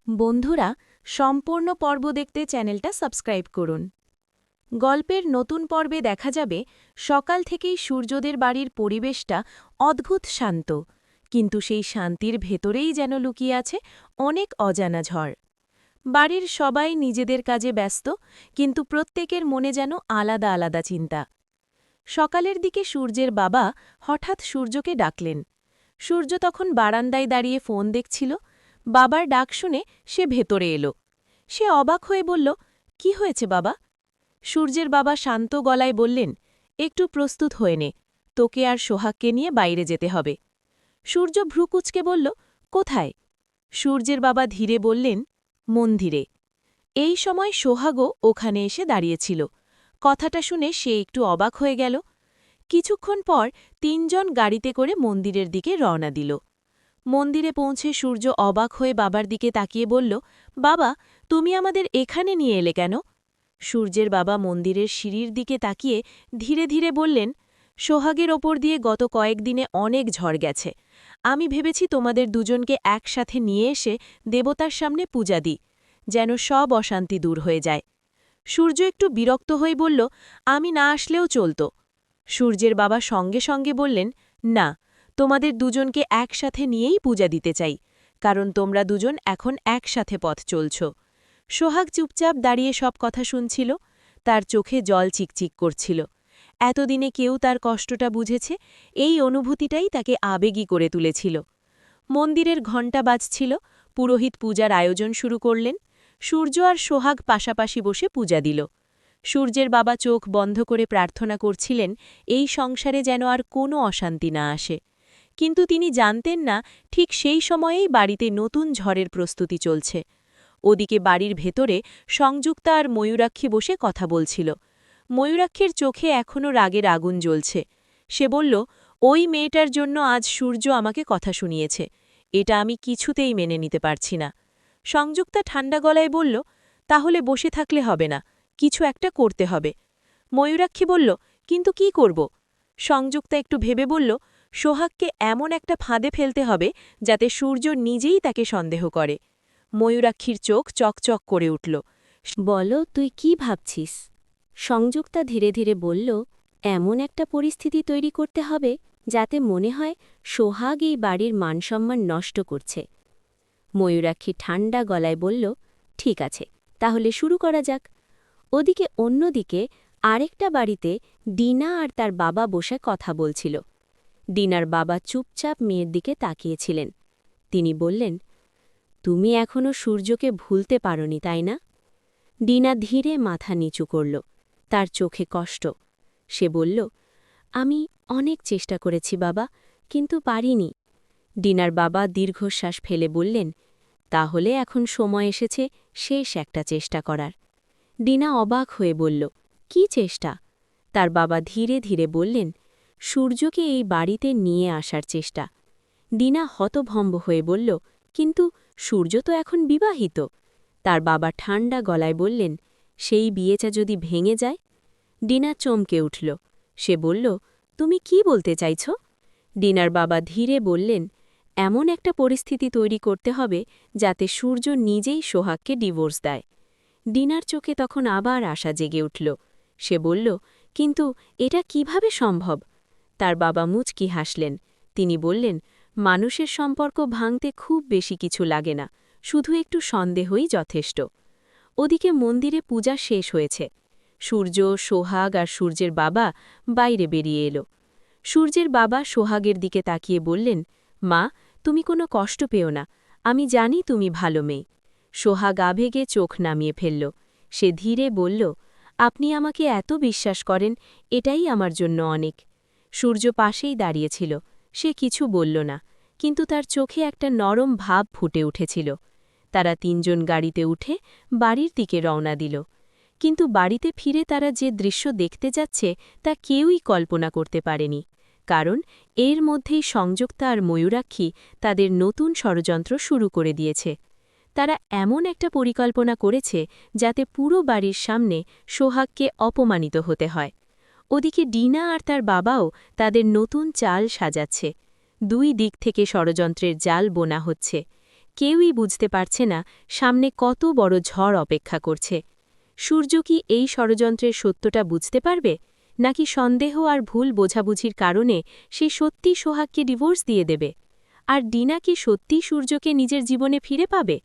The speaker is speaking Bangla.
বন্ধুরা, সম্পূর্ণ পর্ব দেখতে চ্যানেলটা সাবস্ক্রাইব করুন। গল্পের নতুন পর্বে দেখা যাবে সকাল থেকেই সূর্যদের বাড়ির পরিবেশটা অদ্ভুত শান্ত, কিন্তু সেই শান্তির ভেতরেই যেন লুকিয়ে আছে অনেক অজানা ঝড়। বাড়ির সবাই নিজেদের কাজে ব্যস্ত, কিন্তু প্রত্যেকের মনে যেন আলাদা আলাদা চিন্তা। সকালের দিকে সূর্যের বাবা হঠাৎ সূর্যকে ডাকলেন। সূর্য তখন বারান্দায় দাঁড়িয়ে ফোন দেখছিল। বাবার ডাক শুনে সে ভেতরে এলো। সে অবাক হয়ে বলল, কি হয়েছে বাবা? সূর্যের বাবা শান্ত গলায় বললেন, একটু প্রস্তুত হয়ে নে, তোকে আর সোহাগকে নিয়ে বাইরে যেতে হবে। সূর্য ভ্রুকুচকে বলল, কোথায়? সূর্যের বাবা ধীরে বললেন, মন্দিরে। এই সময় সোহাগও ওখানে এসে দাঁড়িয়েছিল। কথাটা শুনে সে একটু অবাক হয়ে গেল। কিছুক্ষণ পর তিনজন গাড়িতে করে মন্দিরের দিকে রওনা দিল। মন্দিরে পৌঁছে সূর্য অবাক হয়ে বাবার দিকে তাকিয়ে বলল, বাবা, তুমি আমাদের এখানে নিয়ে এলে কেন? সূর্যের বাবা মন্দিরের সিঁড়ির দিকে তাকিয়ে ধীরে ধীরে বললেন, সোহাগের ওপর দিয়ে গত কয়েকদিনে অনেক ঝড় গেছে। আমি ভেবেছি তোমাদের দুজনকে একসাথে নিয়ে এসে দেবতার সামনে পূজা দিই, যেন সব অশান্তি দূর হয়ে যায়। সূর্য একটু বিরক্ত হয়ে বলল, আমি না আসলেও চলত। সূর্যের বাবা সঙ্গে সঙ্গে বললেন, না, তোমাদের দুজনকে একসাথে নিয়েই পূজা দিতে চাই, কারণ তোমরা দুজন এখন একসাথে পথ চলছ। সোহাগ চুপচাপ দাঁড়িয়ে সব কথা শুনছিল। তার চোখে জল চিকচিক করছিল। এতদিনে কেউ তার কষ্টটা বুঝেছে, এই অনুভূতিটাই তাকে আবেগী করে তুলেছিল। মন্দিরের ঘণ্টা বাজছিল। পুরোহিত পূজার আয়োজন শুরু করলেন। সূর্য আর সোহাগ পাশাপাশি বসে পূজা দিল। সূর্যের বাবা চোখ বন্ধ করে প্রার্থনা করছিলেন, এই সংসারে যেন আর কোনো অশান্তি না আসে। কিন্তু তিনি জানতেন না, ঠিক সেই সময়েই বাড়িতে নতুন ঝড়ের প্রস্তুতি চলছে। ওদিকে বাড়ির ভেতরে সংযুক্তা আর ময়ূরাক্ষী বসে কথা বলছিল। ময়ূরাক্ষীর চোখে এখনও রাগের আগুন জ্বলছে। সে বলল, ওই মেয়েটার জন্য আজ সূর্য আমাকে কথা শুনিয়েছে। এটা আমি কিছুতেই মেনে নিতে পারছি না। সংযুক্তা ঠান্ডা গলায় বলল, তাহলে বসে থাকলে হবে না, কিছু একটা করতে হবে। ময়ূরাক্ষী বলল, কিন্তু কি করব? সংযুক্তা একটু ভেবে বলল, সোহাগকে এমন একটা ফাঁদে ফেলতে হবে যাতে সূর্য নিজেই তাকে সন্দেহ করে। ময়ূরাক্ষীর চোখ চকচক করে উঠল। বলো, তুই কি ভাবছিস? সংযুক্তা ধীরে ধীরে বলল, এমন একটা পরিস্থিতি তৈরি করতে হবে যাতে মনে হয় সোহাগ এই বাড়ির মানসম্মান নষ্ট করছে। ময়ূরাক্ষী ঠান্ডা গলায় বলল, ঠিক আছে, তাহলে শুরু করা যাক। ওদিকে অন্যদিকে আরেকটা বাড়িতে ডিনা আর তার বাবা বসে কথা বলছিল। ডিনার বাবা চুপচাপ মেয়ের দিকে তাকিয়েছিলেন। তিনি বললেন, তুমি এখনও সূর্যকে ভুলতে পারোনি, তাই না? ডিনা ধীরে মাথা নিচু করল। তার চোখে কষ্ট। সে বলল, আমি অনেক চেষ্টা করেছি বাবা, কিন্তু পারিনি। ডিনার বাবা দীর্ঘশ্বাস ফেলে বললেন, তাহলে এখন সময় এসেছে শেষ একটা চেষ্টা করার। ডিনা অবাক হয়ে বলল, কি চেষ্টা? তার বাবা ধীরে ধীরে বললেন, সূর্যকে এই বাড়িতে নিয়ে আসার চেষ্টা। ডিনা হতভম্ব হয়ে বলল, কিন্তু সূর্য তো এখন বিবাহিত। তার বাবা ঠান্ডা গলায় বললেন, সেই বিয়েটা যদি ভেঙে যায়? ডিনা চমকে উঠল। সে বলল, তুমি কি বলতে চাইছ? ডিনার বাবা ধীরে বললেন, এমন একটা পরিস্থিতি তৈরি করতে হবে যাতে সূর্য নিজেই সোহাগকে ডিভোর্স দেয়। ডিনার চোখে তখন আবার আশা জেগে উঠল। সে বলল, কিন্তু এটা কিভাবে সম্ভব? তার বাবা মুচকি হাসলেন। তিনি বললেন, মানুষের সম্পর্ক ভাঙতে খুব বেশি কিছু লাগে না, শুধু একটু সন্দেহই যথেষ্ট। ওদিকে মন্দিরে পূজা শেষ হয়েছে। সূর্য, সোহাগ আর সূর্যের বাবা বাইরে বেরিয়ে এলো। সূর্যের বাবা সোহাগের দিকে তাকিয়ে বললেন, মা, তুমি কোনো কষ্ট পেও না, আমি জানি তুমি ভালো মেয়ে। সোহাগ আবেগে চোখ নামিয়ে ফেলল। সে ধীরে বলল, আপনি আমাকে এত বিশ্বাস করেন, এটাই আমার জন্য অনেক। সূর্য পাশেই দাঁড়িয়েছিল। সে কিছু বলল না, কিন্তু তার চোখে একটা নরম ভাব ফুটে উঠেছিল। তারা তিনজন গাড়িতে উঠে বাড়ির দিকে রওনা দিল। কিন্তু বাড়িতে ফিরে তারা যে দৃশ্য দেখতে যাচ্ছে তা কেউই কল্পনা করতে পারেনি, কারণ এর মধ্যেই সংযুক্তা আর ময়ূরাক্ষী তাদের নতুন ষড়যন্ত্র শুরু করে দিয়েছে। তারা এমন একটা পরিকল্পনা করেছে যাতে পুরো বাড়ির সামনে সোহাগকে অপমানিত হতে হয়। ওদিকে ডিনা আর তার বাবাও তাদের নতুন চাল সাজাচ্ছে। দুই দিক থেকে ষড়যন্ত্রের জাল বোনা হচ্ছে। কেউই বুঝতে পারছে না সামনে কত বড় ঝড় অপেক্ষা করছে। সূর্য কি এই ষড়যন্ত্রের সত্যটা বুঝতে পারবে, নাকি সন্দেহ আর ভুল বোঝাবুঝির কারণে সে সত্যি সোহাগকে ডিভোর্স দিয়ে দেবে? আর ডিনা কি সত্যিই সূর্যকে নিজের জীবনে ফিরে পাবে?